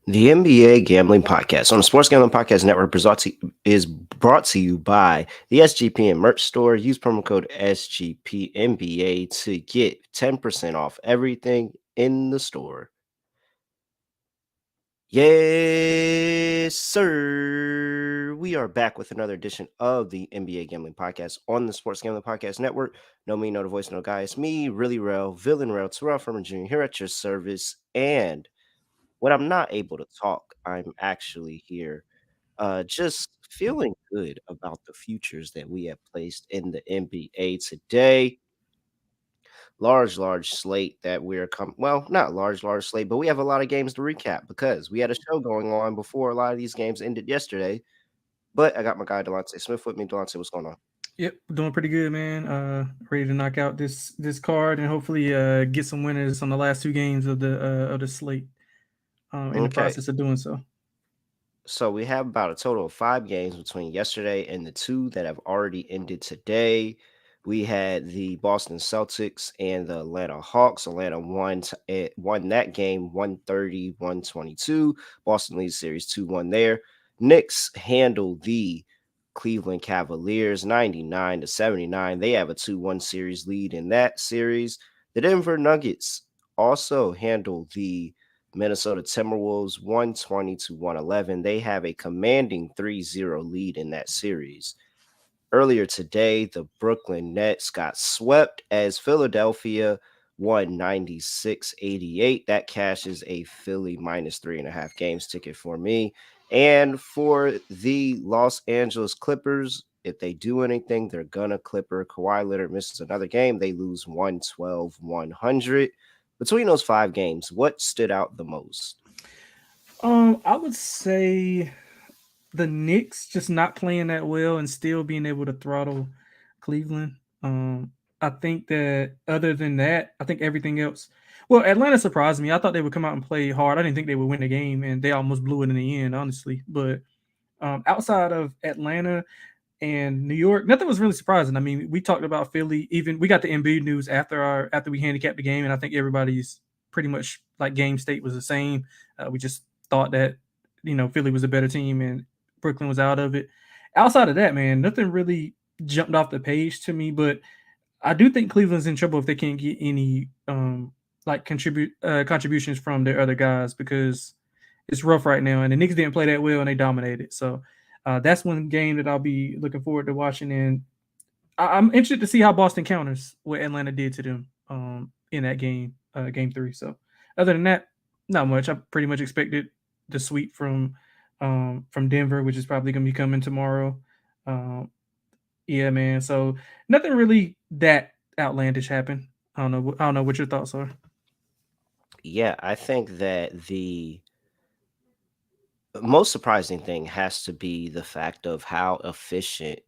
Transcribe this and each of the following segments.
The NBA Gambling Podcast on the Sports Gambling Podcast Network is brought to you by the SGPN merch store. Use promo code SGPNBA to get 10% off everything in the store. Yes, sir. We are back with another edition of the NBA Gambling Podcast on the Sports Gambling Podcast Network. No me, no the voice, no guy. It's me, really real, villain real, Terrell from Jr. here at your service. And when I'm not able to talk, I'm actually here, just feeling good about the futures that we have placed in the NBA today. Large slate that we're well, not large slate, but we have a lot of games to recap because we had a show going on before a lot of these games ended yesterday. But I got my guy Delonte Smith with me. Delonte, what's going on? Yep, doing pretty good, man. Ready to knock out this card and hopefully get some winners on the last two games of the slate. In the Okay. process of doing so. So we have about a total of 5 games between yesterday and the two that have already ended today. We had the Boston Celtics and the Atlanta Hawks. Atlanta won that game 130-122. Boston leads series 2-1 there. Knicks handled the Cleveland Cavaliers 99-79. They have a 2-1 series lead in that series. The Denver Nuggets also handled the Minnesota Timberwolves 120-111. They have a commanding 3-0 lead in that series. Earlier today, the Brooklyn Nets got swept as Philadelphia won 96-88. That cashes a Philly minus 3.5 games ticket for me. And for the Los Angeles Clippers, if they do anything, they're gonna Clipper. Kawhi Leonard misses another game. They lose 112-100. Between those 5 games, what stood out the most? I would say the Knicks just not playing that well and still being able to throttle Cleveland. I think that other than that, I think everything else. Well, Atlanta surprised me. I thought they would come out and play hard. I didn't think they would win the game, and they almost blew it in the end, honestly. But outside of Atlanta and New York, nothing was really surprising. I mean, we talked about Philly. Even we got the Embiid news after we handicapped the game, and I think everybody's pretty much like game state was the same. We just thought that Philly was a better team and Brooklyn was out of it. Outside of that, man, nothing really jumped off the page to me. But I do think Cleveland's in trouble if they can't get any like contributions from their other guys because it's rough right now, and the Knicks didn't play that well and they dominated. So that's one game that I'll be looking forward to watching, and I'm interested to see how Boston counters what Atlanta did to them in that game, game three. So other than that, not much. I pretty much expected the sweep from Denver, which is probably going to be coming tomorrow. Um, yeah, man. So nothing really that outlandish happened. I don't know. I don't know what your thoughts are. Yeah, I think that the most surprising thing has to be the fact of how efficient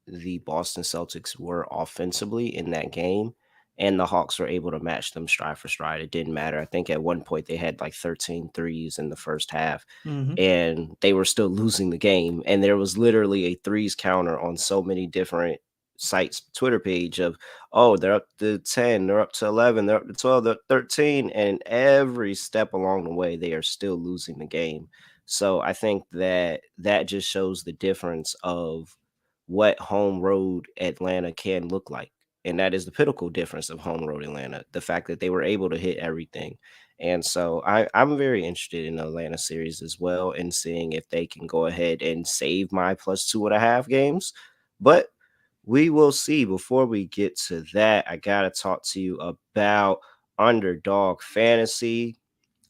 the Boston Celtics were offensively in that game, and the Hawks were able to match them stride for stride. It didn't matter. I think at one point they had like 13 threes in the first half, Mm-hmm. and they were still losing the game. And there was literally a threes counter on so many different sites Twitter page of, oh, they're up to 10, they're up to 11, they're up to 12, they're 13, and every step along the way they are still losing the game. So I think that that just shows the difference of what home road Atlanta can look like. And that is the pinnacle difference of home road Atlanta, the fact that they were able to hit everything. And so I'm very interested in the Atlanta series as well and seeing if they can go ahead and save my plus 2.5 games. But we will see. Before we get to that, I got to talk to you about underdog fantasy.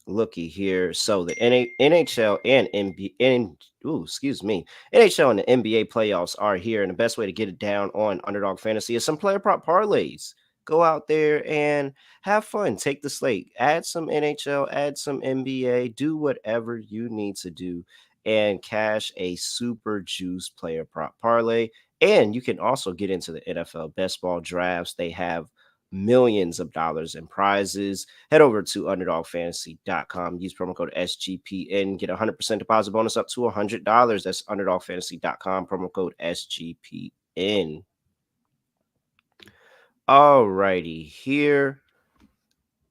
Looky here. So the NHL and NBA, excuse me, NHL and the NBA playoffs are here, and the best way to get it down on Underdog Fantasy is some player prop parlays. Go out there and have fun. Take the slate, add some NHL, add some NBA, do whatever you need to do, and cash a super juice player prop parlay. And you can also get into the NFL best ball drafts. They have millions of dollars in prizes. Head over to underdogfantasy.com. Use promo code SGPN. Get a 100% deposit bonus up to $100. That's underdogfantasy.com. Promo code SGPN. Alrighty, here.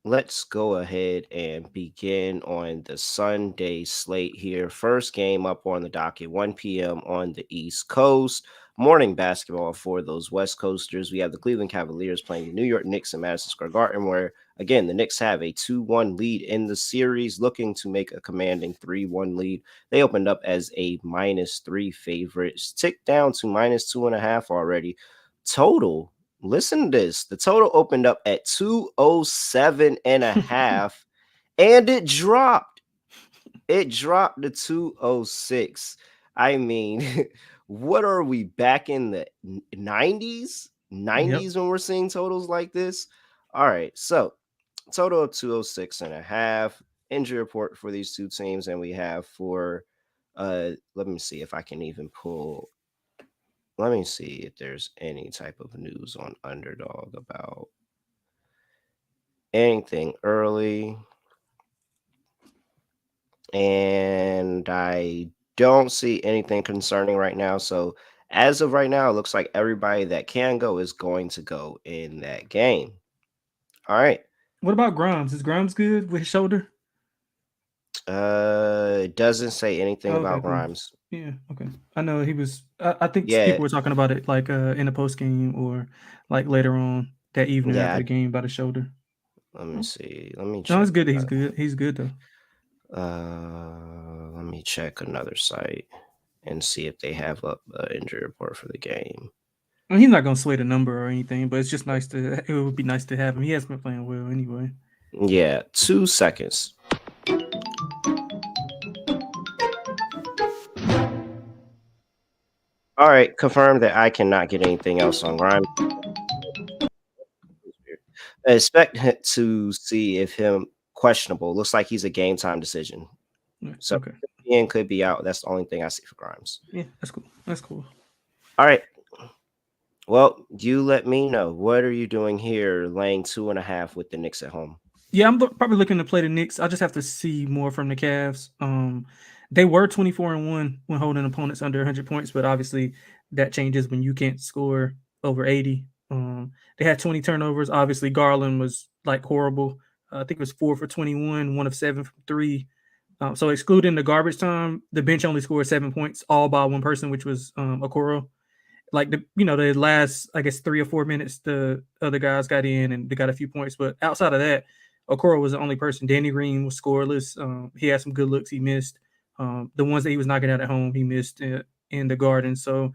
let's go ahead and begin on the Sunday slate here. First game up on the docket, 1 p.m. on the East Coast. Morning basketball for those West Coasters. We have the Cleveland Cavaliers playing the New York Knicks in Madison Square Garden, where, again, the Knicks have a 2-1 lead in the series, looking to make a commanding 3-1 lead. They opened up as a -3 favorite, ticked down to -2.5 already. Total, listen to this. The total opened up at 207.5 and it dropped. It dropped to 206. I mean, what are we back in the 90s? Yep. 90s when we're seeing totals like this? All right. So, total of 206.5. Injury report for these two teams. And we have for, let me see if I can even pull, let me see if there's any type of news on Underdog about anything early. And I don't see anything concerning right now. So, as of right now, it looks like everybody that can go is going to go in that game. All right. What about Grimes? Is Grimes good with his shoulder? It doesn't say anything Okay, about cool. Grimes. Yeah, okay. I know he was. I think Yeah, people were talking about it like in the post game or like later on that evening yeah. after the game about his shoulder. Let me Oh, see. Let me no, check. it's good that he's good. He's good though. Let me check another site and see if they have up an injury report for the game. I mean, he's not gonna sway the number or anything, but it's just nice to. It would be nice to have him. He has been playing well anyway. Yeah, 2 seconds. All right, confirm that I cannot get anything else on Grimes. Expect to see if him questionable. Looks like he's a game time decision. Yeah, So okay. Ian could be out. That's the only thing I see for Grimes. Yeah, that's cool. That's cool. All right. Well, you let me know. What are you doing here, laying 2.5 with the Knicks at home? Yeah, I'm probably looking to play the Knicks. I just have to see more from the Cavs. They were 24-1 when holding opponents under 100 points, but obviously that changes when you can't score over 80. They had 20 turnovers. Obviously, Garland was like horrible. I think it was 4 for 21, 1 of 7 from three. So excluding the garbage time, the bench only scored 7 points, all by one person, which was Okoro. Like the last, I guess, 3 or 4 minutes, the other guys got in and they got a few points, but outside of that, Okoro was the only person. Danny Green was scoreless. He had some good looks he missed. The ones that he was knocking out at home he missed in the Garden. So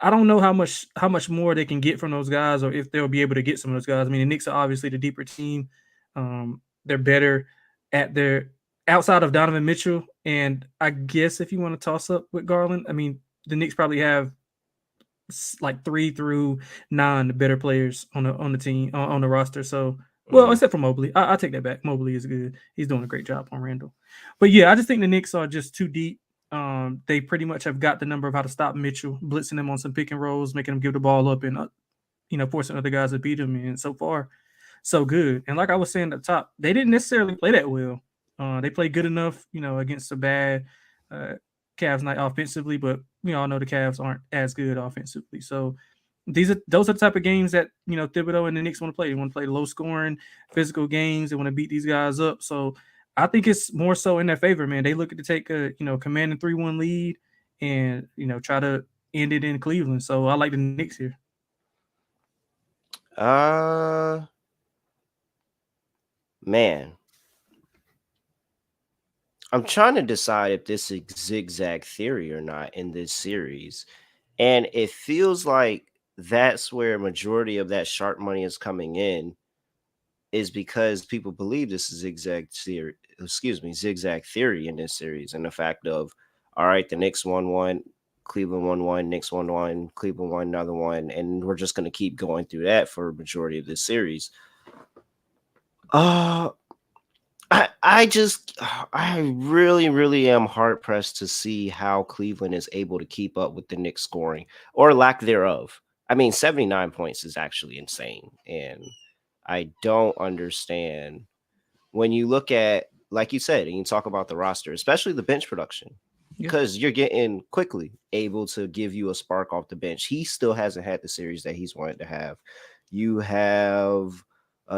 I don't know how much more they can get from those guys, or if they'll be able to get some of those guys. I mean, the Knicks are obviously the deeper team. They're better at their outside of Donovan Mitchell, and I guess if you want to toss up with Garland, I mean, the Knicks probably have like 3 through 9 better players on the team on the roster. So, well, Mm-hmm. except for Mobley, I take that back. Mobley is good. He's doing a great job on Randall. But yeah, I just think the Knicks are just too deep. They pretty much have got the number of how to stop Mitchell, blitzing him on some pick and rolls, making him give the ball up, and forcing other guys to beat him. And so far, so good. And like I was saying at the top, they didn't necessarily play that well. They played good enough, against a bad uh, Cavs night offensively, but we all know the Cavs aren't as good offensively. So those are the type of games that Thibodeau and the Knicks want to play. They want to play low scoring, physical games. They want to beat these guys up. So I think it's more so in their favor, man. They look to take a commanding 3-1 lead and try to end it in Cleveland. So I like the Knicks here. Uh, man, I'm trying to decide if this is zigzag theory or not in this series. And it feels like that's where majority of that sharp money is coming in, is because people believe this is zigzag theory in this series, and the fact of, all right, the Knicks won one, Cleveland won one, Knicks won one, Cleveland won another one, and we're just going to keep going through that for a majority of this series. Uh I really, really am hard pressed to see how Cleveland is able to keep up with the Knicks scoring or lack thereof. I mean, 79 points is actually insane. And I don't understand when you look at, like you said, and you talk about the roster, especially the bench production, Yeah. because you're getting quickly able to give you a spark off the bench. He still hasn't had the series that he's wanted to have. You have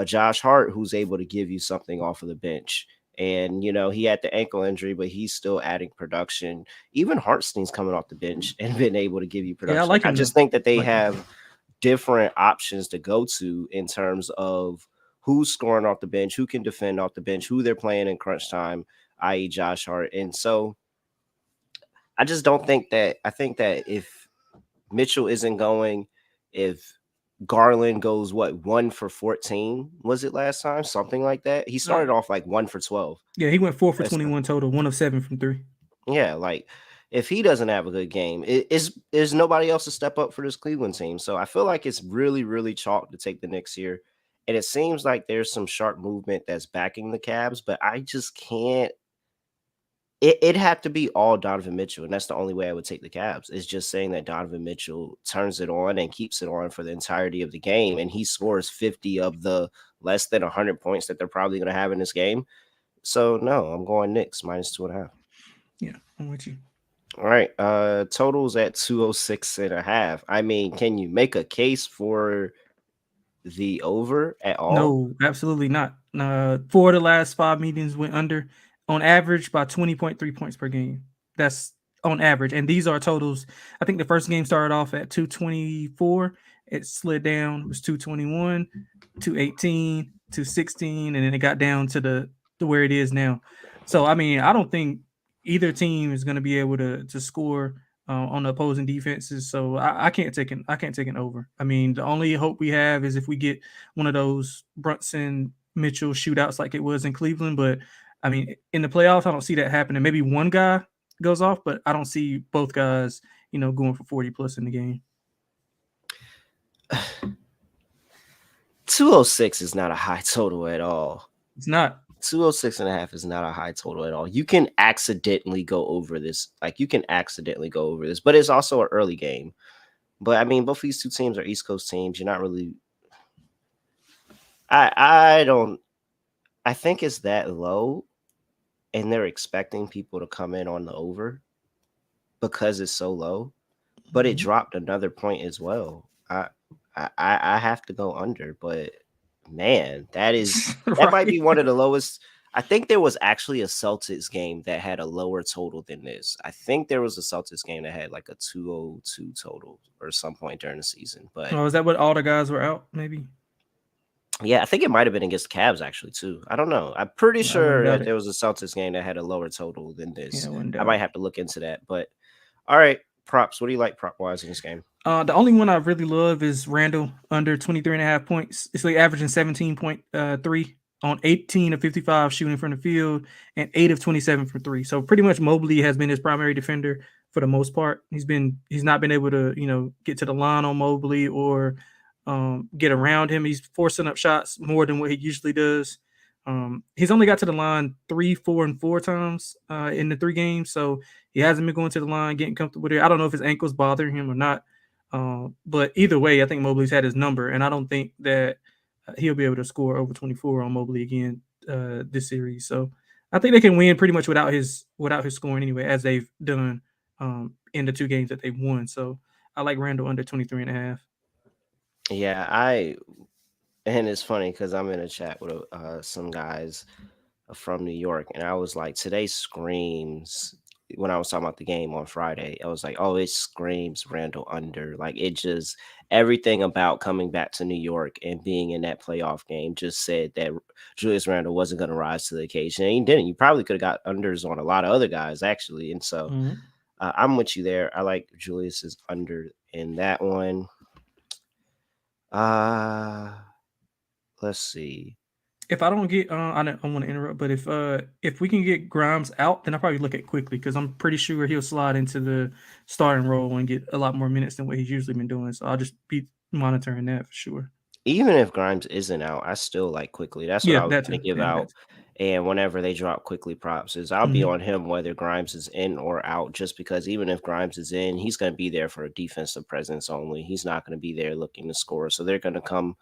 Josh Hart, who's able to give you something off of the bench. And he had the ankle injury, but he's still adding production. Even Hartstein's coming off the bench and been able to give you Yeah, I production. like I him though. just think that I they like him. have different options to go to in terms of who's scoring off the bench, who can defend off the bench, who they're playing in crunch time, i.e., Josh Hart. And so I just don't think that. I think that if Mitchell isn't going, if Garland goes 1 for 14, was it last time? Something like that. He Uh, started off like 1 for 12. yeah, he went 4 for That's 21 total, 1 of 7 from three. Yeah, like if he doesn't have a good game, is nobody else to step up for this Cleveland team. So I feel like it's really, really chalk to take the Knicks here. And it seems like there's some sharp movement that's backing the Cavs, but I just can't. It'd have to be all Donovan Mitchell, and that's the only way I would take the Cavs. Is just saying that Donovan Mitchell turns it on and keeps it on for the entirety of the game, and he scores 50 of the less than 100 points that they're probably going to have in this game. So no, I'm going Knicks -2.5. Yeah, I'm with you. All right. Totals at 206.5. I mean, can you make a case for the over at all? No, absolutely not. 4 of the last 5 meetings went under on average by 20.3 points per game. That's on average. And these are totals. I think the first game started off at 224. It slid down, it was 221, 218, 216, and then it got down to where it is now. So I mean, I don't think either team is going to be able to score on the opposing defenses. So I can't take an over. I mean, the only hope we have is if we get one of those Brunson Mitchell shootouts like it was in Cleveland. But I mean, in the playoffs, I don't see that happening. Maybe one guy goes off, but I don't see both guys, going for 40 plus in the game. 206 is not a high total at all. It's not. 206.5 is not a high total at all. You can accidentally go over this. Like, you can accidentally go over this, but it's also an early game. But I mean, both these two teams are East Coast teams. You're not really. I don't. I think it's that low, and they're expecting people to come in on the over because it's so low. But it Mhm. dropped another point as well. I have to go under, but man, that might be Right. one of the lowest. I think there was actually a Celtics game that had a lower total than this. I think there was a Celtics game that had like a 202 total or some point during the season. But Oh, is that what all the guys were out? Maybe. yeah, I think it might have been against the Cavs actually too. I don't know. I'm pretty I wouldn't sure doubt that it. there was a Celtics game that had a lower total than Yeah, this. I wouldn't I doubt might it. have to look into that. But all right, props. What do you like prop wise in this game? The only one I really love is Randall under 23.5 points. It's like averaging 17.3 on 18 of 55 shooting from the field and 8 of 27 from three. So pretty much Mobley has been his primary defender for the most part. He's not been able to, get to the line on Mobley or get around him. He's forcing up shots more than what he usually does. He's only got to the line 3, 4, and 4 times in the 3 games. So he hasn't been going to the line, getting comfortable there. I don't know if his ankle's bothering him or not. But either way, I think Mobley's had his number, and I don't think that he'll be able to score over 24 on Mobley again this series. So I think they can win pretty much without his scoring anyway, as they've done in the 2 games that they've won. So I like Randall under 23.5. Yeah, and it's funny because I'm in a chat with some guys from New York, and I was like, today screams when I was talking about the game on Friday. I was like, oh, it screams Randall under. Like, it just everything about coming back to New York and being in that playoff game just said that Julius Randle wasn't going to rise to the occasion. And he didn't. You probably could have got unders on a lot of other guys actually. And so Mm-hmm. I'm with you there. I like Julius's under in that one. Uh let's see. If I don't get, I want to interrupt, but if we can get Grimes out, then I probably look at quickly because I'm pretty sure he'll slide into the starting role and get a lot more minutes than what he's usually been doing. So I'll just be monitoring that for sure. Even if Grimes isn't out, I still like Quickly. That's what Yeah, I was that gonna too. give Yeah, out. that And whenever they drop Quickly props, is I'll be too. on him whether Grimes is in or out, just because even if Grimes is in, he's gonna be there for a defensive presence only. He's not gonna be there looking to score. So they're gonna come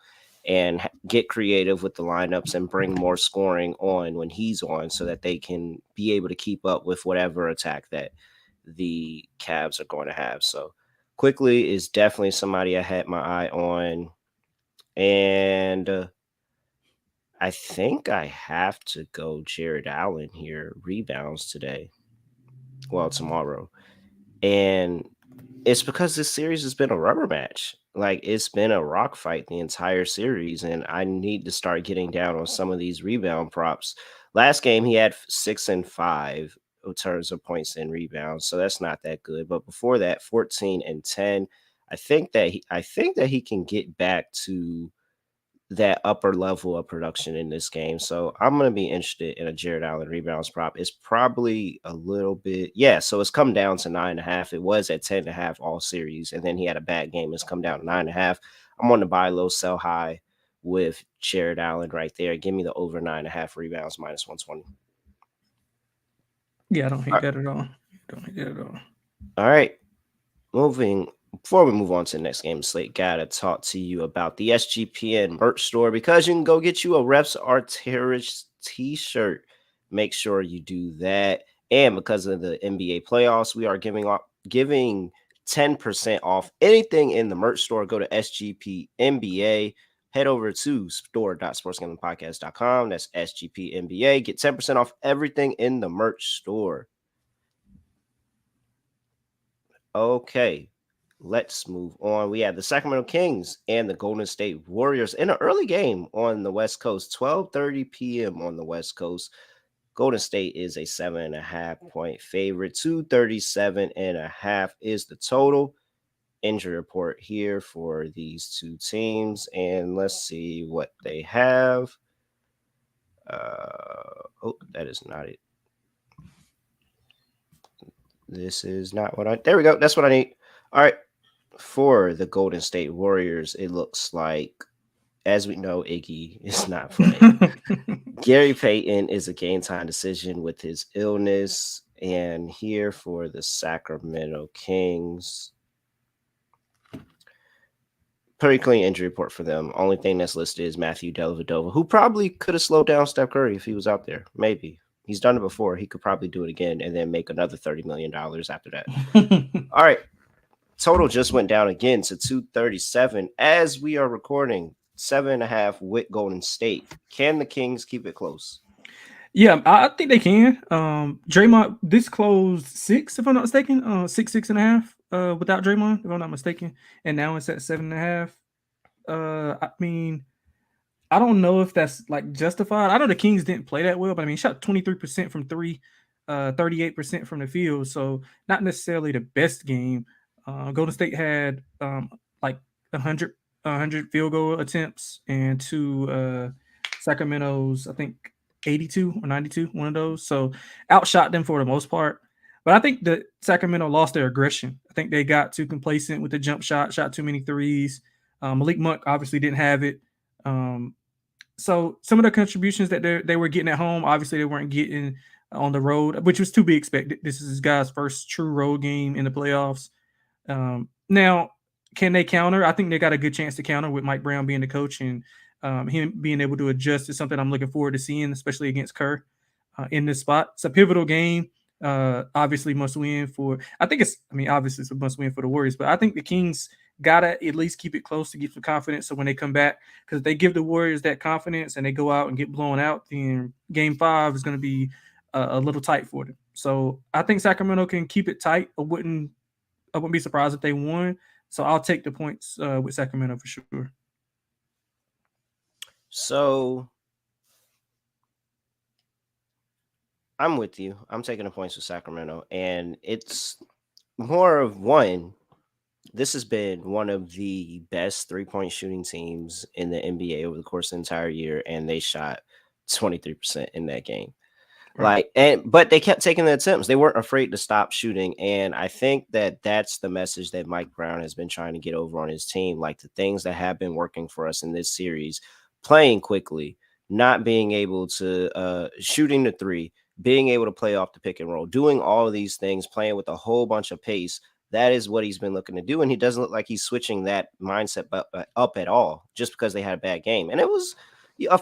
and get creative with the lineups and bring more scoring on when he's on, so that they can be able to keep up with whatever attack that the Cavs are going to have. So Quickly is definitely somebody I had my eye on. And I think I have to go Jared Allen here. Rebounds today. Well, tomorrow. And it's because this series has been a rubber match. Like it's been a rock fight the entire series, and I need to start getting down on some of these rebound props. Last game he had 6 and 5 in terms of points and rebounds, so that's not that good. But before that, 14 and 10. I think that he can get back to that upper level of production in this game. So I'm going to be interested in a Jared Allen rebounds prop. It's probably a little bit, yeah. So it's come down to 9.5. It was at 10.5 all series, and then he had a bad game. It's come down to 9.5. I'm on the buy low, sell high with Jared Allen right there. Give me the over 9.5 rebounds minus 120. Yeah, I don't hate All that at all. Don't hate that at all. right. Moving before we move on to the next game slate, gotta talk to you about the SGPN merch store because you can go get you a Reps Arteris t-shirt. Make sure you do that. And because of the NBA playoffs, we are giving 10% off anything in the merch store. Go to SGP NBA. Head over to store.sportsgamblingpodcast.com. That's SGP NBA. Get 10% off everything in the merch store. Okay, let's move on. We have the Sacramento Kings and the Golden State Warriors in an early game on the West Coast, 12:30 p.m. on the West Coast. Golden State is a 7.5 point favorite. 237.5 is the total. Injury report here for these two teams, and let's see what they have. That is not it. This is not what I. There we go. That's what I need. All right. For the Golden State Warriors, it looks like, as we know, Iggy is not playing. Gary Payton is a game time decision with his illness. And here for the Sacramento Kings, pretty clean injury report for them. Only thing that's listed is Matthew Dellavedova, who probably could have slowed down Steph Curry if he was out there. Maybe. He's done it before. He could probably do it again and then make another $30 million after that. All right. Total just went down again to 237 as we are recording. 7.5 with Golden State. Can the Kings keep it close? Yeah, I think they can. Draymond, this closed 6, if I'm not mistaken. 6.5. Without Draymond, if I'm not mistaken, and now it's at 7.5. I mean, I don't know if that's like justified. I know the Kings didn't play that well, but I mean, shot 23% from three, 38% from the field. So not necessarily the best game. Golden State had like 100 field goal attempts, and Sacramento's, I think, 82 or 92, one of those. So outshot them for the most part. But I think that Sacramento lost their aggression. I think they got too complacent with the jump shot too many threes. Malik Monk obviously didn't have it. So some of the contributions that they were getting at home, obviously they weren't getting on the road, which was to be expected. This is his guy's first true road game in the playoffs. Now, can they counter? I think they got a good chance to counter with Mike Brown being the coach, and him being able to adjust is something I'm looking forward to seeing, especially against Kerr in this spot. It's a pivotal game. Obviously must win for. Obviously it's a must win for the Warriors, but I think the Kings gotta at least keep it close to get some confidence. So when they come back, because if they give the Warriors that confidence and they go out and get blown out, then Game 5 is going to be a little tight for them. So I think Sacramento can keep it tight. I wouldn't be surprised if they won. So I'll take the points with Sacramento for sure. So I'm with you. I'm taking the points with Sacramento, and it's more of one. This has been one of the best 3-point shooting teams in the NBA over the course of the entire year, and they shot 23% in that game. Right. But they kept taking the attempts. They weren't afraid to stop shooting, and I think that that's the message that Mike Brown has been trying to get over on his team. Like the things that have been working for us in this series, playing quickly, not being able to shooting the three, being able to play off the pick and roll, doing all of these things, playing with a whole bunch of pace. That is what he's been looking to do, and he doesn't look like he's switching that mindset up at all just because they had a bad game. And it was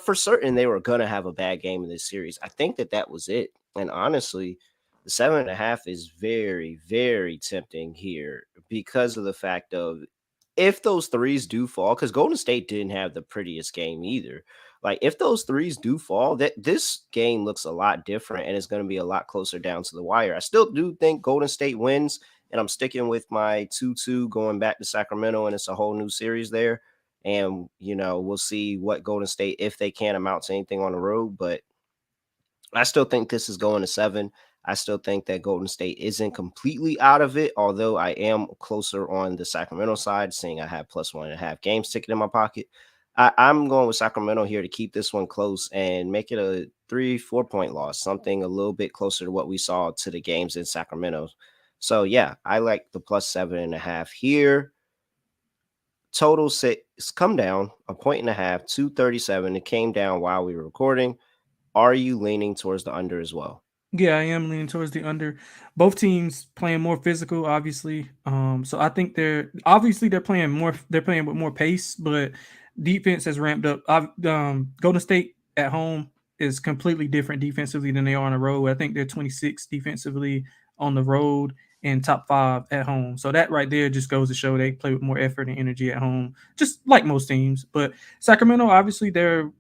for certain they were going to have a bad game in this series. I think that was it. And honestly, the 7.5 is very, very tempting here because of the fact of if those threes do fall, because Golden State didn't have the prettiest game either. Like if those threes do fall, that this game looks a lot different and it's going to be a lot closer down to the wire. I still do think Golden State wins, and I'm sticking with my 2-2 going back to Sacramento, and it's a whole new series there. And we'll see what Golden State, if they can amount to anything on the road, but I still think this is going to 7. I still think that Golden State isn't completely out of it, although I am closer on the Sacramento side, seeing I have plus 1.5 games ticket in my pocket. I'm going with Sacramento here to keep this one close and make it a 3-4 point loss, something a little bit closer to what we saw to the games in Sacramento. So, yeah, I like the plus 7.5 here. Total six, come down a point and a half, 237. It came down while we were recording. Are you leaning towards the under as well? Yeah, I am leaning towards the under. Both teams playing more physical, obviously. So I think they're playing more. They're playing with more pace, but defense has ramped up. Golden State at home is completely different defensively than they are on the road. I think they're 26 defensively on the road and top 5 at home. So that right there just goes to show they play with more effort and energy at home, just like most teams. But Sacramento, obviously, their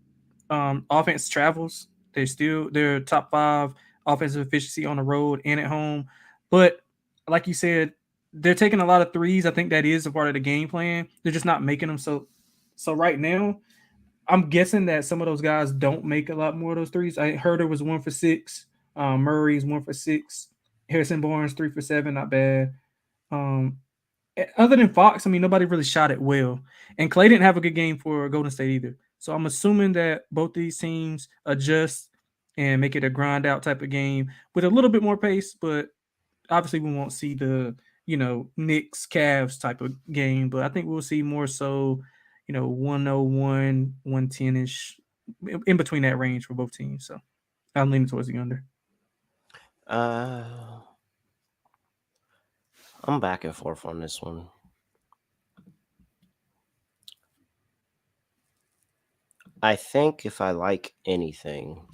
offense travels. They're top 5 offensive efficiency on the road and at home. But like you said, they're taking a lot of threes. I think that is a part of the game plan. They're just not making them. So right now, I'm guessing that some of those guys don't make a lot more of those threes. I heard it was 1 for 6. Murray's 1 for 6. Harrison Barnes 3 for 7, not bad. Um, Other than Fox, I mean, nobody really shot it well, and Clay didn't have a good game for Golden State either. So I'm assuming that both these teams adjust and make it a grind out type of game with a little bit more pace. But obviously, we won't see the Knicks Cavs type of game, but I think we'll see more so 101, 110 ish, in between that range for both teams. So I'm leaning towards the under. Uh, I'm back and forth on this one. I think if I like anything,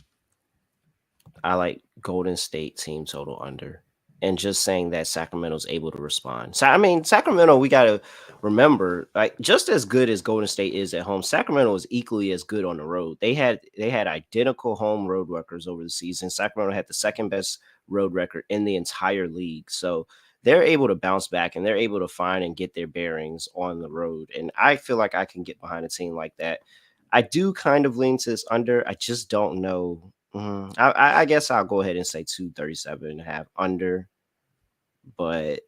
I like Golden State team total under. And just saying that Sacramento's able to respond. So I mean, Sacramento, we gotta remember, like just as good as Golden State is at home, Sacramento is equally as good on the road. They had identical home road records over the season. Sacramento had the second best road record in the entire league. So they're able to bounce back and they're able to find and get their bearings on the road. And I feel like I can get behind a team like that. I do kind of lean to this under. I just don't know. I guess I'll go ahead and say 237.5 under, but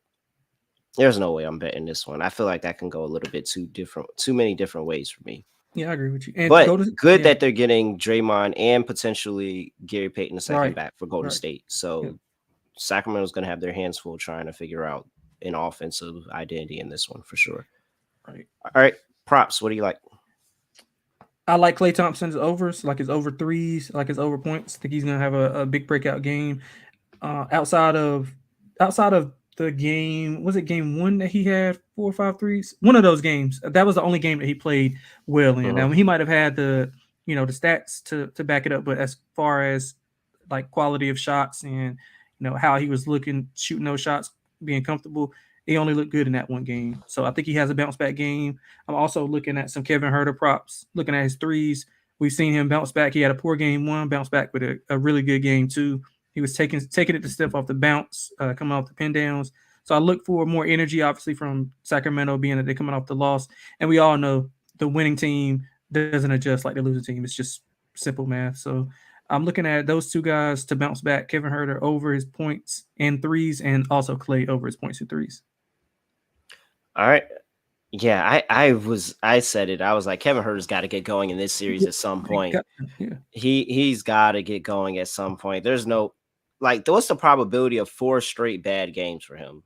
there's no way I'm betting this one. I feel like that can go a little bit too many different ways for me. Yeah, I agree with you. And But Golden, good yeah, that they're getting Draymond and potentially Gary Payton II right, back for Golden right, State. yeah, So Sacramento's going to have their hands full trying to figure out an offensive identity in this one for sure. right. All right, props. What do you like? I like Klay Thompson's overs, like his over threes, like his over points. I think he's gonna have a big breakout game. Outside of the game, was it game 1 that he had 4 or 5 threes? One of those games. That was the only game that he played well in. Mhm. Now he might have had the stats to back it up, but as far as like quality of shots and how he was looking shooting those shots, being comfortable, he only looked good in that one game. So I think he has a bounce back game. I'm also looking at some Kevin Herter props, looking at his threes. We've seen him bounce back. He had a poor game 1, bounce back with a really good game 2. He was taking it to step off the bounce, coming off the pin downs. So I look for more energy, obviously, from Sacramento, being that they're coming off the loss. And we all know the winning team doesn't adjust like the losing team. It's just simple math. So I'm looking at those two guys to bounce back. Kevin Herter over his points and threes, and also Clay over his points and threes. All right. Yeah, I said it. I was like, Kevin Herter's got to get going in this series Yeah, at some point. yeah. He's got to get going at some point. There's no what's the probability of 4 straight bad games for him?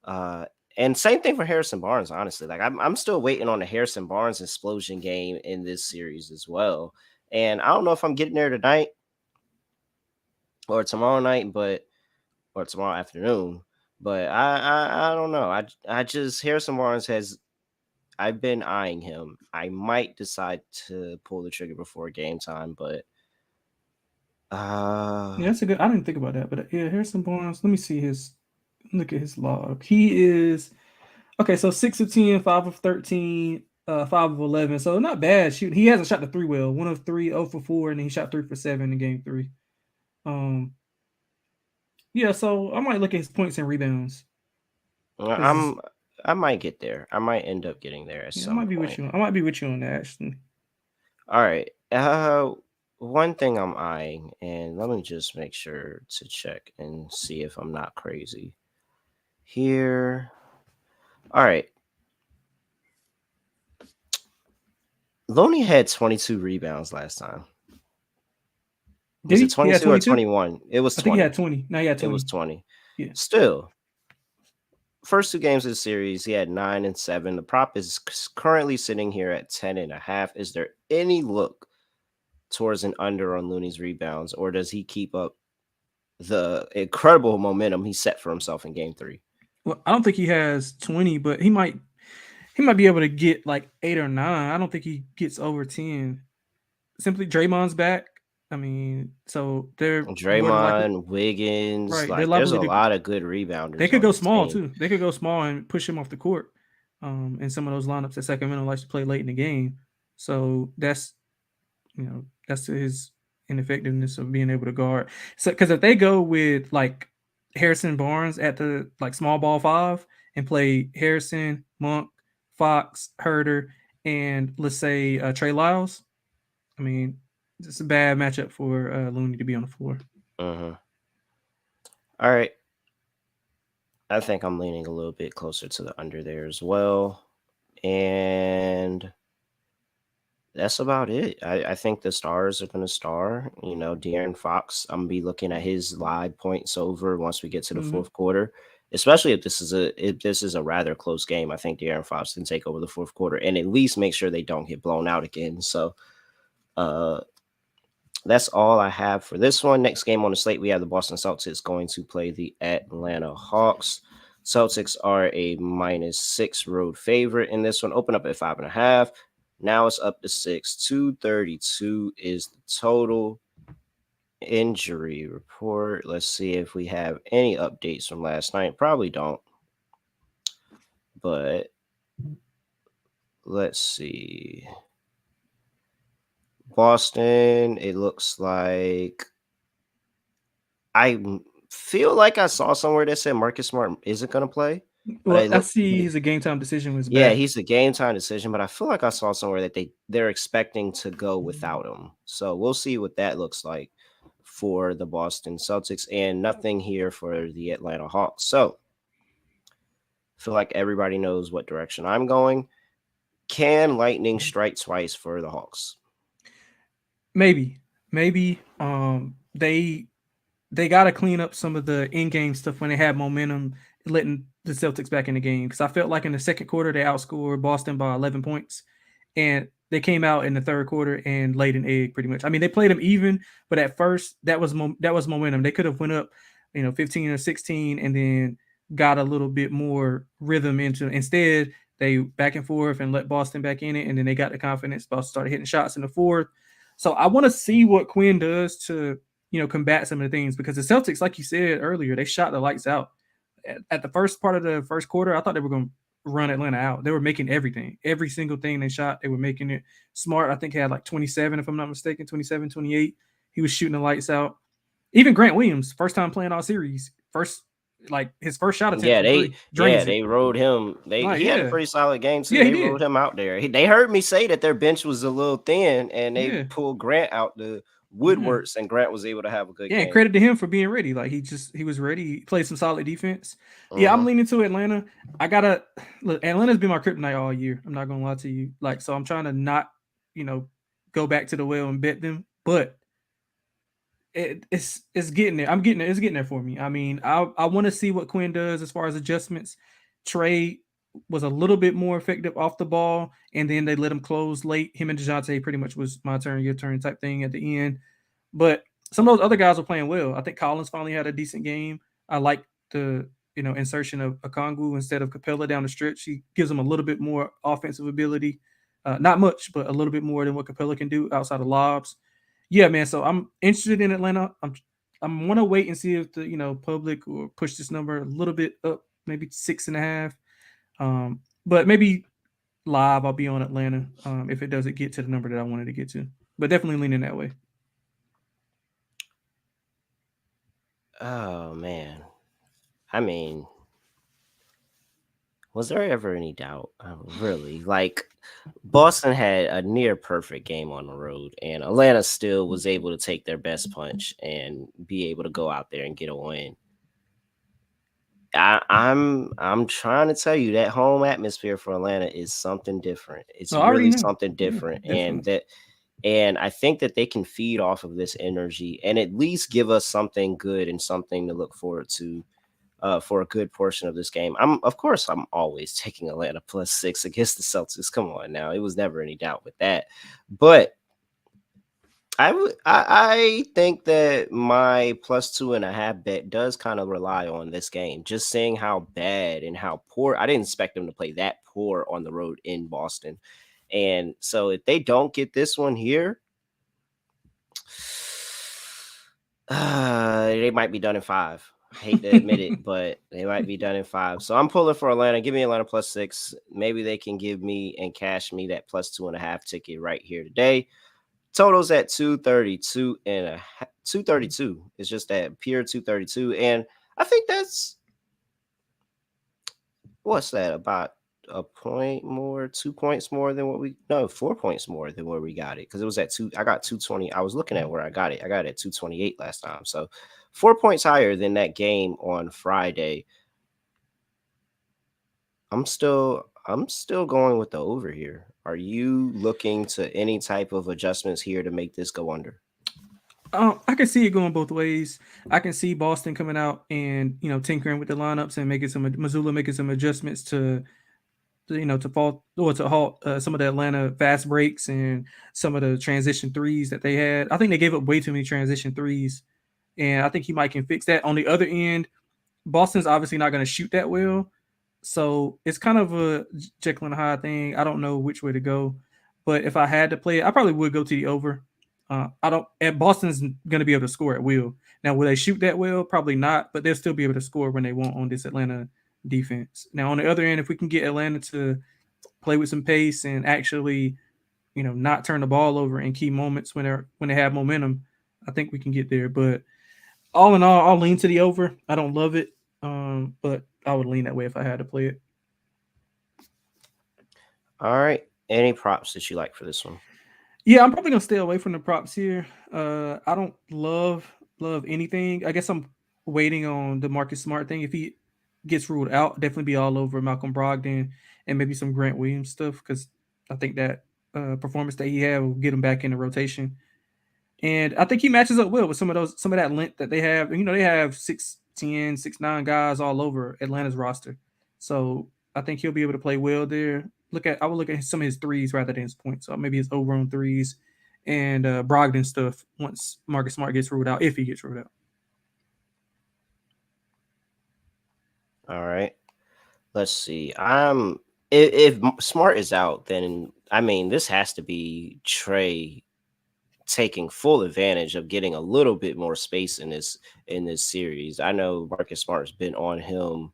And same thing for Harrison Barnes, honestly. Like I'm still waiting on the Harrison Barnes explosion game in this series as well. And I don't know if I'm getting there tonight or tomorrow night, or tomorrow afternoon. But I don't know. I just Harrison Barnes has I've been eyeing him. I might decide to pull the trigger before game time, but Yeah, that's a good. I didn't think about that, but yeah, Harrison Barnes. Let me see his. Look at his log. He is okay. So 6 of 10, 5 of 13. 5 of 11, so not bad shooting. He hasn't shot the three well. 1 of 3, 0 for 4, and then he shot 3 for 7 in game three. Um, yeah, so I might look at his points and rebounds because I'm I might get there. I might end up getting there at yeah, I some might be with point. you. I might be with you on that actually. All right. One thing I'm eyeing, and let me just make sure to check and see if I'm not crazy here. All right. Loney had 22 rebounds last time. Did Was it he? He had 22 or 22. 21? It was I think he had 20. 20. Now he had It was 20. 20. Yeah. Still, first two games of the series, he had 9 and 7. The prop is currently sitting here at 10.5. Is there any look towards an under on Looney's rebounds, or does he keep up the incredible momentum he set for himself in game three? Well, I don't think he has 20, but he might be able to get like 8 or 9. I don't think he gets over 10. Simply Draymond's back. I mean, so they're more than likely Draymond, Wiggins, right. They're like there's likely a to. lot of good They rebounders could on go this small team. too. They could go small and push him off the court. In some of those lineups that Sacramento likes to play late in the game. So that's his ineffectiveness of being able to guard. So because if they go with like Harrison Barnes at the like small ball five and play Harrison, Monk, Fox, Herder, and let's say Trey Lyles, I mean, it's a bad matchup for Looney to be on the floor. Hmm. All right. I think I'm leaning a little bit closer to the under there as well. And that's about it. I think the stars are going to star. De'Aaron Fox, I'm going to be looking at his live points over once we get to the Mm-hmm. fourth quarter, especially if this is a rather close game. I think De'Aaron Fox can take over the fourth quarter and at least make sure they don't get blown out again. So, uh, that's all I have for this one. Next game on the slate, we have the Boston Celtics going to play the Atlanta Hawks. Celtics are a -6 road favorite in this one. Open up at 5.5. Now it's up to 6. 232 is the total. Injury report. Let's see if we have any updates from last night. Probably don't. But let's see. Boston, it looks like I feel like I saw somewhere that said Marcus Smart isn't going to play, but Well, I see his game time decision was yeah, back. he's a game time decision. But I feel like I saw somewhere that they're expecting to go without him. So we'll see what that looks like for the Boston Celtics, and nothing here for the Atlanta Hawks. So I feel like everybody knows what direction I'm going. Can lightning strike twice for the Hawks? Maybe. They got to clean up some of the in-game stuff when they had momentum, letting the Celtics back in the game. Because I felt like in the second quarter they outscored Boston by 11 points, and they came out in the third quarter and laid an egg pretty much. I mean, they played them even, but at first that was momentum. They could have went up, 15 or 16, and then got a little bit more rhythm into. Instead, they back and forth and let Boston back in it, and then they got the confidence. Boston started hitting shots in the fourth. So I want to see what Quinn does to combat some of the things because the Celtics, like you said earlier, they shot the lights out. At the first part of the first quarter, I thought they were going to run Atlanta out. They were making everything, every single thing they shot, they were making it. Smart, I think, had like 27, if I'm not mistaken, 27, 28. He was shooting the lights out. Even Grant Williams, first time playing all series, his first shot attempt Yeah, from they three, yeah drains it. they rode him. They Like, he had a yeah, pretty solid game too. yeah, he They rode did. him out there. They heard me say that their bench was a little thin, and they Yeah. pulled Grant out the Yeah. woodworks, and Grant was able to have a good Yeah, and game. credit to him for being ready. Like he was ready. He played some solid defense. Yeah, I'm Hmm. leaning to Atlanta. I gotta look. Atlanta's been my kryptonite all year. I'm not gonna lie to you. Like, so I'm trying to not, you know, go back to the well and bet them. But it's getting there. I'm getting there. It's getting there for me. I mean, I want to see what Quinn does as far as adjustments. Trey was a little bit more effective off the ball, and then they let him close late. Him and Dejounte pretty much was my turn, your turn type thing at the end. But some of those other guys were playing well. I think Collins finally had a decent game. I like the insertion of Okongwu instead of Capella down the stretch. He gives them a little bit more offensive ability. Not much, but a little bit more than what Capella can do outside of lobs. Yeah, man. So I'm interested in Atlanta. I'm want to wait and see if the public will push this number a little bit up, maybe 6.5. But maybe live, I'll be on Atlanta if it doesn't get to the number that I wanted to get to. But definitely leaning that way. Oh man. I mean, was there ever any doubt? Really? Like Boston had a near perfect game on the road, and Atlanta still was able to take their best punch and be able to go out there and get a win. I'm trying to tell you that home atmosphere for Atlanta is something different. It's No, I already really know. something Yeah, different, definitely. and I think that they can feed off of this energy and at least give us something good and something to look forward to for a good portion of this game. Of course, I'm always taking Atlanta +6 against the Celtics. Come on now, it was never any doubt with that. But I think that my +2.5 bet does kind of rely on this game. Just seeing how bad and how poor I didn't expect them to play that poor on the road in Boston. And so if they don't get this one here, they might be done in 5. I hate to admit it, but they might be done in 5. So I'm pulling for Atlanta. Give me Atlanta +6. Maybe they can give me and cash me that +2.5 ticket right here today. Totals at 232 and a 232. It's just that pure 232. And I think that's what's that about a point more, 2 points more than what we no 4 points more than where we got it because it was at two. I got 220. I was looking at where I got it. I got it at 228 last time. So 4 points higher than that game on Friday. I'm still going with the over here. Are you looking to any type of adjustments here to make this go under? I can see it going both ways. I can see Boston coming out and tinkering with the lineups and making some Missoula making some adjustments to fall or to halt some of the Atlanta fast breaks and some of the transition threes that they had. I think they gave up way too many transition threes, and I think he might can fix that. On the other end, Boston's obviously not going to shoot that well, so it's kind of a Jekyll and Hyde thing. I don't know which way to go, but if I had to play it, I probably would go to the over. I don't. And Boston's going to be able to score at will. Now, will they shoot that well? Probably not, but they'll still be able to score when they want on this Atlanta defense. Now, on the other end, if we can get Atlanta to play with some pace and actually, not turn the ball over in key moments when they have momentum, I think we can get there. But all in all, I'll lean to the over. I don't love it, but I would lean that way if I had to play it. All right. Any props that you like for this one? Yeah, I'm probably gonna stay away from the props here. I don't love anything. I guess I'm waiting on the Marcus Smart thing. If he gets ruled out, definitely be all over Malcolm Brogdon and maybe some Grant Williams stuff because I think that performance that he had will get him back in the rotation. And I think he matches up well with some of that length that they have. They have 6'10", 6'9" guys all over Atlanta's roster. So I think he'll be able to play well there. I would look at some of his threes rather than his points. So maybe his over on threes and Brogdon stuff once Marcus Smart gets ruled out, if he gets ruled out. All right. Let's see. If Smart is out, then I mean this has to be Trey taking full advantage of getting a little bit more space in this series. I know Marcus Smart's been on him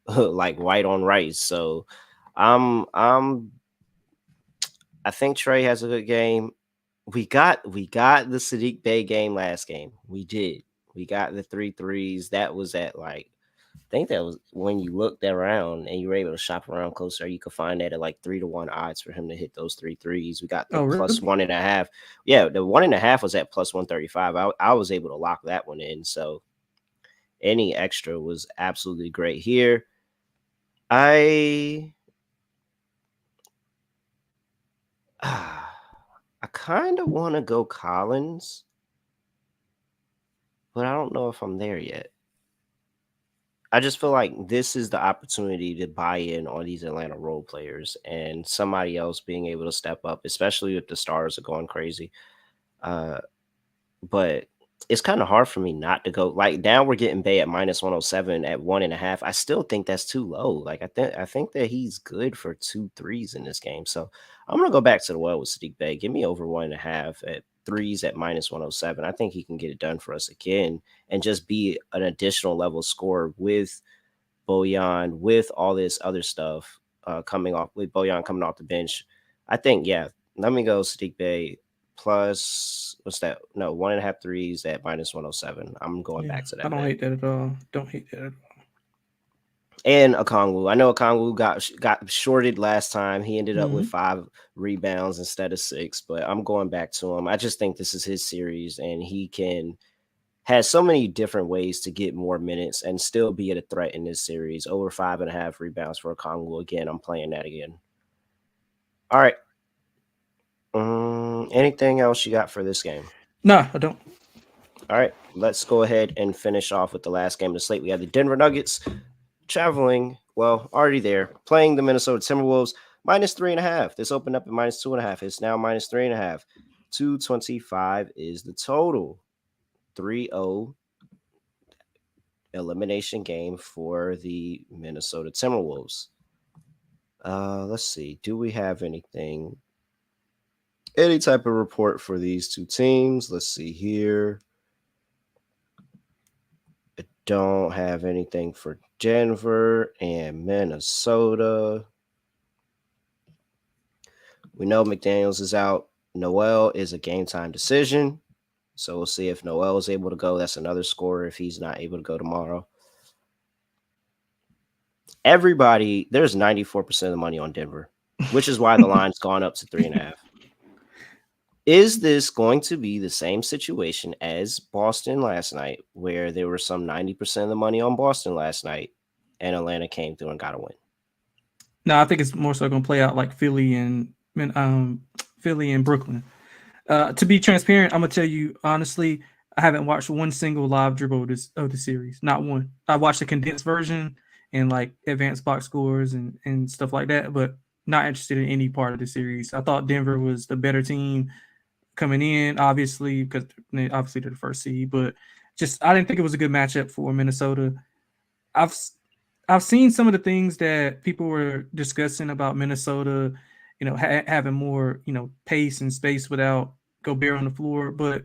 like white on rice. So I'm I think Trey has a good game. We got the Sadiq Bey game last game. We did. We got the three threes. That was at like I think that was when you looked around and you were able to shop around closer. You could find that at like 3-1 odds for him to hit those three threes. We got the Oh, plus really? 1.5. Yeah, the 1.5 was at plus 135. I was able to lock that one in. So any extra was absolutely great here. I I kind of want to go Collins, but I don't know if I'm there yet. I just feel like this is the opportunity to buy in on these Atlanta role players and somebody else being able to step up, especially if the stars are going crazy. Uh, but it's kind of hard for me not to go. Like now, we're getting Bay at -107 at 1.5. I still think that's too low. Like I think that he's good for two threes in this game. So I'm gonna go back to the well with Sadiq Bay. Give me over 1.5 at threes at -107. I think he can get it done for us again and just be an additional level scorer with Bojan, with all this other stuff. coming off with Bojan coming off the bench. I think yeah. Let me go Sadiq Bey plus what's that? No, 1.5 threes at -107. I'm going Yeah, back to I that don't bet. hate that at all. Don't hate that at all. And Okongwu. I know Okongwu got shorted last time. He ended up with Mm-hmm. 5 rebounds instead of 6, but I'm going back to him. I just think this is his series, and he can has so many different ways to get more minutes and still be a threat in this series. Over 5.5 rebounds for Okongwu. Again, I'm playing that again. All right. Anything else you got for this game? No, I don't. All right, let's go ahead and finish off with the last game of the slate. We have the Denver Nuggets traveling, well, already there, playing the Minnesota Timberwolves -3.5. This opened up at -2.5. It's now -3.5. 225 is the total. 3-0 elimination game for the Minnesota Timberwolves. Let's see. Do we have anything? Any type of report for these two teams? Let's see here. I don't have anything for Denver and Minnesota. We know McDaniels is out. Noel is a game time decision. So we'll see if Noel is able to go. That's another scorer if he's not able to go tomorrow. Everybody, there's 94% of the money on Denver, which is why the line's gone up to 3.5. Is this going to be the same situation as Boston last night, where there were some 90% of the money on Boston last night and Atlanta came through and got a win? No, I think it's more so going to play out like Philly and Brooklyn. To be transparent, I'm gonna tell you honestly, I haven't watched one single live dribble of the series. Not one. I watched the condensed version and like advanced box scores and stuff like that, but not interested in any part of the series. I thought Denver was the better team coming in, obviously, because obviously they're the first seed, but just I didn't think it was a good matchup for Minnesota. I've I've seen some of the things that people were discussing about Minnesota, having more, pace and space without Gobert on the floor, but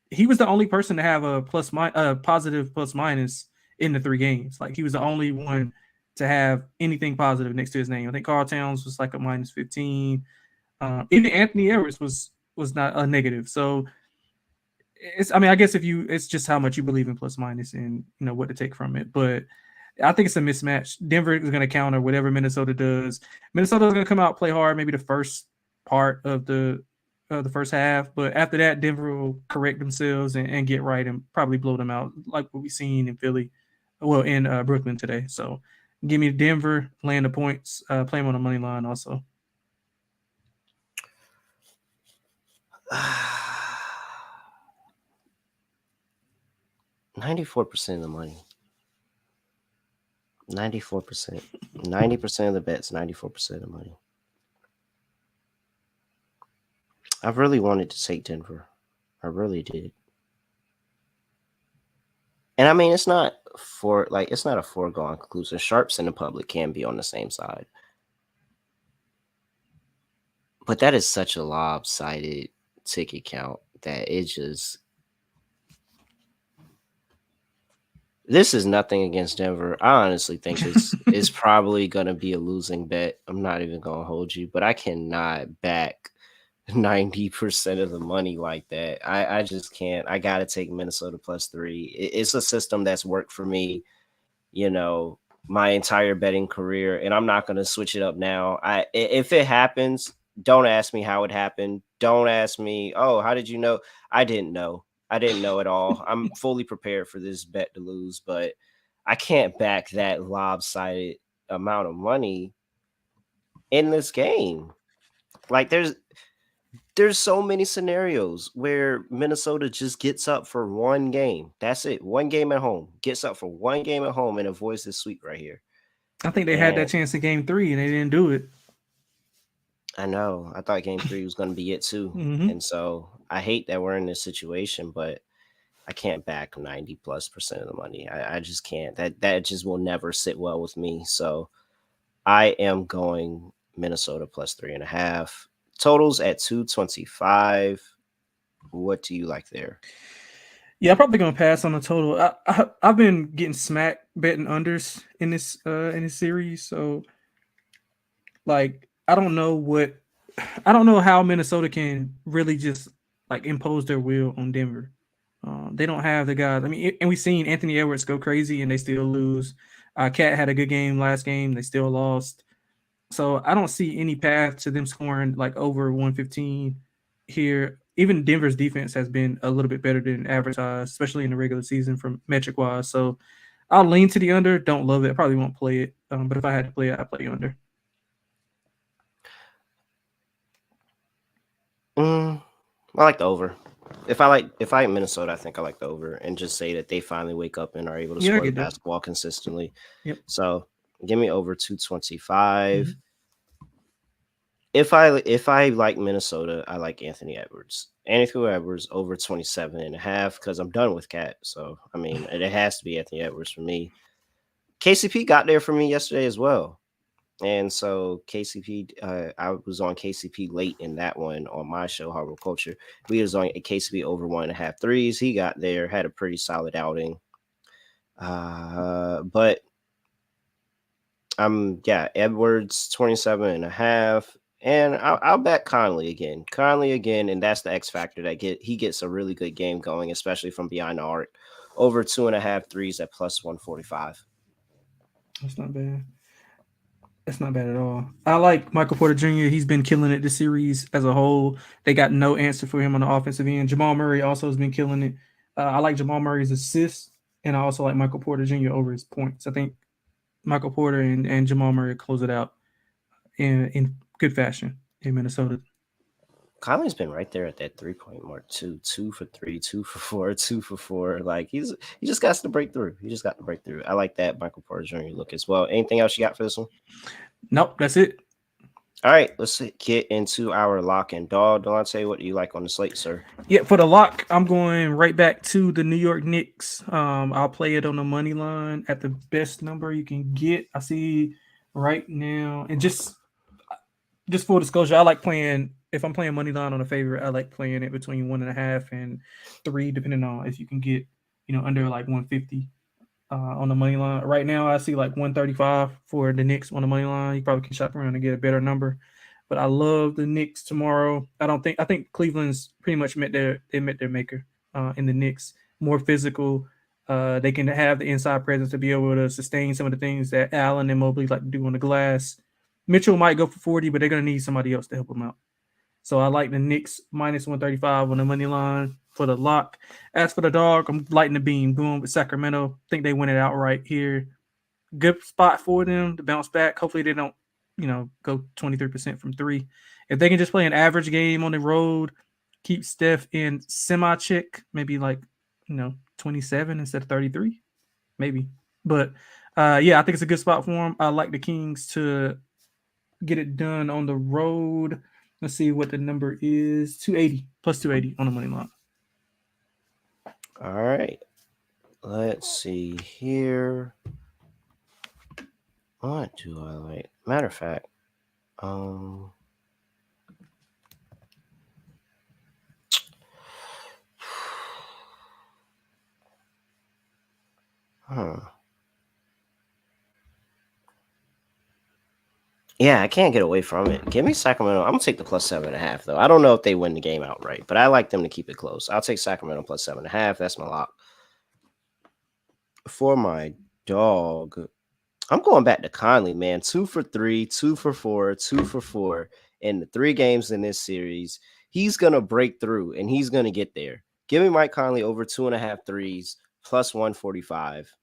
he was the only person to have a positive plus minus in the 3 games. Like he was the only one to have anything positive next to his name. I think Carl Towns was like a -15. Even Anthony Edwards was not a negative. So I mean, I guess it's just how much you believe in plus minus and what to take from it. But I think it's a mismatch. Denver is going to counter whatever Minnesota does. Minnesota is going to come out, play hard, maybe the first part of the first half, but after that, Denver will correct themselves and get right and probably blow them out, like what we've seen in Philly, well, in Brooklyn today. So, give me Denver, laying the points, play them on the money line also. 94% of the money. 94%. 90% of the bets, 94% of the money. I really wanted to take Denver. I really did. And I mean, it's not a foregone conclusion. Sharps and the public can be on the same side. But that is such a lopsided ticket count that it just this is nothing against Denver. I honestly think this is probably gonna be a losing bet. I'm not even gonna hold you, but I cannot back 90% of the money like that. I just can't. I gotta take Minnesota +3. It's a system that's worked for me, you know, my entire betting career, and I'm not gonna switch it up now. If it happens, don't ask me how it happened. Don't ask me, oh, how did you know? I didn't know. I didn't know at all. I'm fully prepared for this bet to lose, but I can't back that lopsided amount of money in this game. Like there's so many scenarios where Minnesota just gets up for one game. That's it. One game at home. Gets up for one game at home and avoids this sweep right here. I think they had And that chance in Game 3 and they didn't do it. I know. I thought game 3 was going to be it too. Mm-hmm. And so I hate that we're in this situation, but I can't back 90+% of the money. I just can't. That just will never sit well with me. So I am going Minnesota +3.5. Totals at 225. What do you like there? Yeah, I'm probably gonna pass on the total. I've been getting smacked betting unders in this series, so Like I don't know how Minnesota can really just like impose their will on Denver. They don't have the guys. I mean, and we've seen Anthony Edwards go crazy and they still lose. Cat had a good game last game. They still lost. So I don't see any path to them scoring like over 115 here. Even Denver's defense has been a little bit better than advertised, especially in the regular season from metric wise. So I'll lean to the under. Don't love it. I probably won't play it. But if I had to play it, I'd play under. I like the over. If I like Minnesota, I think I like the over and just say that they finally wake up and are able to Yeah, I score the get that. basketball consistently. Yep. So give me over 225. Mhm. If I like Minnesota, I like Anthony Edwards. Anthony Edwards over 27 and a half because I'm done with Cat. So I mean it has to be Anthony Edwards for me. KCP got there for me yesterday as well. And so KCP, I was on KCP late in that one on my show, Hardwood Culture. We was on a KCP over 1.5 threes. He got there, had a pretty solid outing. But yeah, Edwards 27.5. And I'll bet Conley again. Conley again, and that's the X factor that he gets a really good game going, especially from behind the arc. Over 2.5 threes at plus 145. That's not bad. That's not bad at all. I like Michael Porter Jr. He's been killing it this series as a whole. They got no answer for him on the offensive end. Jamal Murray also has been killing it. I like Jamal Murray's assists, and I also like Michael Porter Jr. over his points. I think Michael Porter and Jamal Murray close it out in good fashion in Minnesota. Conley's been right there at that 3 point mark too. 2 for 3, 2 for 4, 2 for 4. Like he just got to break through. He just got to break through. I like that Michael Porter Jr. look as well. Anything else you got for this one? Nope, that's it. All right, let's get into our lock and dog. Delonte, what do you like on the slate, sir? Yeah, for the lock, I'm going right back to the New York Knicks. I'll play it on the money line at the best number you can get. I see right now, and just full disclosure, I like playing. If I'm playing money line on a favorite, I like playing it between 1.5 and 3, depending on if you can get under like 150 on the money line. Right now, I see like 135 for the Knicks on the money line. You probably can shop around and get a better number. But I love the Knicks tomorrow. I think Cleveland's pretty much met their maker in the Knicks. More physical. They can have the inside presence to be able to sustain some of the things that Allen and Mobley like to do on the glass. Mitchell might go for 40, but they're gonna need somebody else to help them out. So I like the Knicks minus 135 on the money line for the lock. As for the dog, I'm lighting the beam. Going with Sacramento. Think they win it outright here. Good spot for them to bounce back. Hopefully they don't, go 23% from three. If they can just play an average game on the road, keep Steph in semi-check, maybe like, 27 instead of 33, maybe. But yeah, I think it's a good spot for them. I like the Kings to get it done on the road. Let's see what the number is. 280 plus 280 on the money line. All right, let's see here. What do I like? Matter of fact, um, huh. Yeah, I can't get away from it. Give me Sacramento. I'm gonna take the plus 7.5 though. I don't know if they win the game outright, but I like them to keep it close. I'll take Sacramento plus 7.5. That's my lock. For my dog, I'm going back to Conley, man. 2 for 3, 2 for 4, 2 for 4 in the 3 games in this series. He's gonna break through and he's gonna get there. Give me Mike Conley over 2.5 threes plus 145.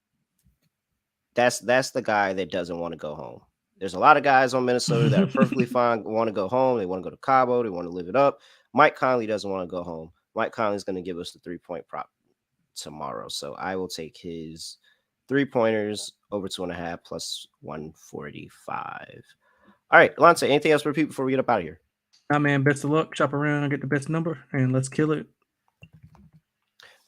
That's the guy that doesn't want to go home. There's a lot of guys on Minnesota that are perfectly fine, want to go home. They want to go to Cabo. They want to live it up. Mike Conley doesn't want to go home. Mike Conley's going to give us the 3 point prop tomorrow. So I will take his 3 pointers over 2.5 plus 145. All right, Lance, anything else for people before we get up out of here? Nah, man, best of luck. Shop around and get the best number, and let's kill it.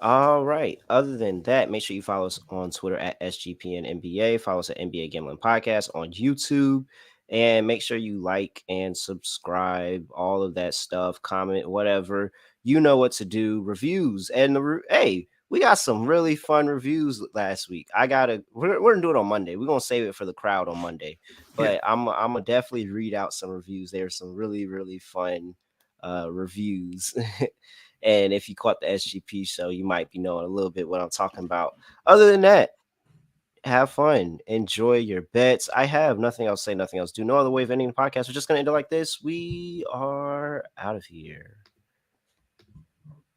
All right. Other than that, make sure you follow us on Twitter at SGPN NBA. Follow us at NBA Gambling Podcast on YouTube. And make sure you like and subscribe, all of that stuff, comment, whatever. You know what to do. Reviews. And hey, we got some really fun reviews last week. We're gonna do it on Monday. We're gonna save it for the crowd on Monday. Yeah. But I'm gonna definitely read out some reviews. There's some really, really fun reviews. And if you caught the SGP show, you might be knowing a little bit what I'm talking about. Other than that, have fun, enjoy your bets. I have nothing else to say, nothing else. Do no other way of ending the podcast. We're just gonna end it like this. We are out of here.